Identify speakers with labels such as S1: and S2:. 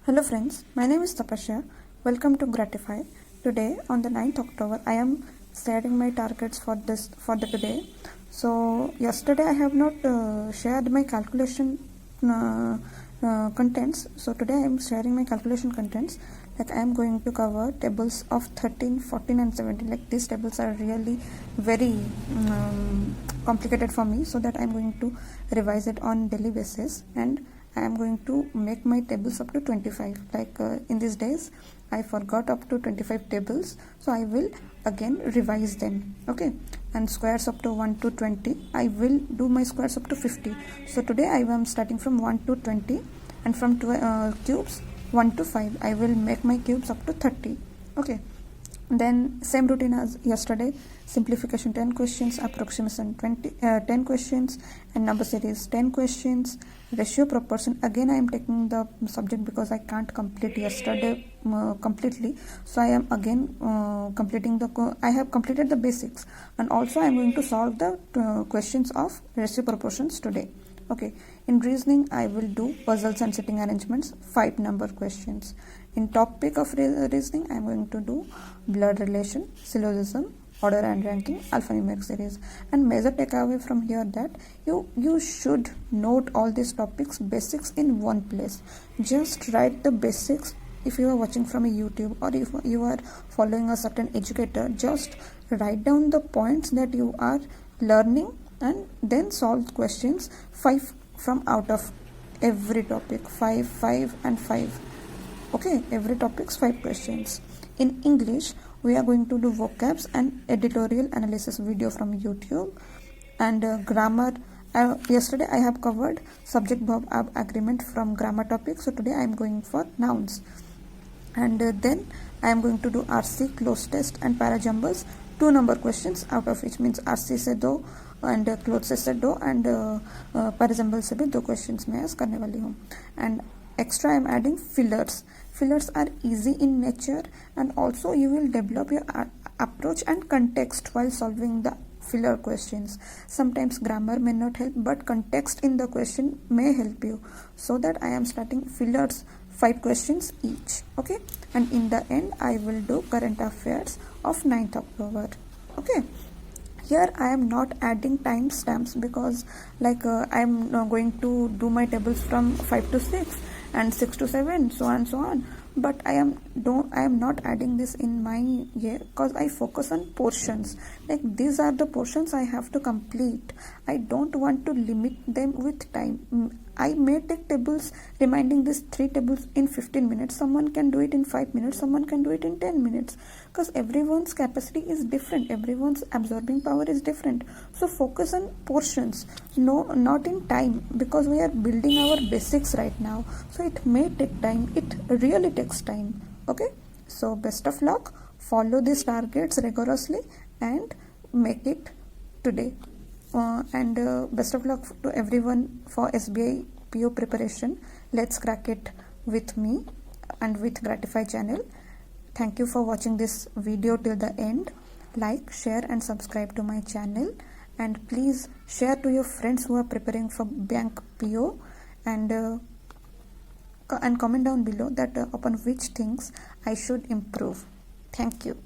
S1: Hello friends, my name is Tapasya. Welcome to Gratify. Today on the 9th October, I am sharing my targets for the today. So yesterday I have not shared my calculation contents. So today I am sharing my calculation contents. Like I am going to cover tables of 13, 14 and 17. Like these tables are really very complicated for me, so that I am going to revise it on daily basis, and I am going to make my tables up to 25. Like in these days I forgot up to 25 tables, so I will again revise them. Okay, and squares up to 1 to 20, I will do my squares up to 50. So today I am starting from 1 to 20, and from cubes 1 to 5 I will make my cubes up to 30. Okay, then same routine as yesterday: simplification 10 questions, approximation 10 questions, and number series 10 questions. Ratio proportion, again I am taking the subject because I can't complete yesterday completely, so I am again completing I have completed the basics, and also I am going to solve the questions of ratio proportions today. Okay, in reasoning I will do puzzles and sitting arrangements, 5 number questions. In topic of reasoning I am going to do blood relation, syllogism, order and ranking, alphanumeric series. And major takeaway from here that you should note all these topics basics in one place. Just write the basics. If you are watching from a YouTube, or if you are following a certain educator, just write down the points that you are learning and then solve questions 5 from out of every topic, 5 and 5. Okay, every topic's 5 questions. In English we are going to do vocabs and editorial analysis video from YouTube. And grammar, yesterday I have covered subject verb agreement from grammar topic, so today I am going for nouns. And then I am going to do RC, close test and parajumbles, 2 number questions, out of which means RC से 2 and close test से 2 and parajumble से भी 2 questions मैं आज करने वाली हूँ. And extra I am adding fillers. Fillers are easy in nature, and also you will develop your approach and context while solving the filler questions. Sometimes grammar may not help, but context in the question may help you. So that I am starting fillers 5 questions each. Okay, and in the end I will do current affairs of 9th October. Okay, here I am not adding timestamps because like I am going to do my tables from 5 to 6 and 6 to 7, so on and so on. But I am not adding this in my year because I focus on portions. Like these are the portions I have to complete. I don't want to limit them with time. I may take tables reminding these 3 tables in 15 minutes. Someone can do it in 5 minutes, someone can do it in 10 minutes, because everyone's capacity is different, everyone's absorbing power is different. So focus on portions, no, not in time, because we are building our basics right now, so it may take time, it really takes time. Okay, so best of luck, follow these targets rigorously and make it today. And best of luck to everyone for SBI PO preparation. Let's crack it with me and with Gratify channel. Thank you for watching this video till the end. Like, share and subscribe to my channel, and please share to your friends who are preparing for bank PO, and comment down below that upon which things I should improve. Thank you.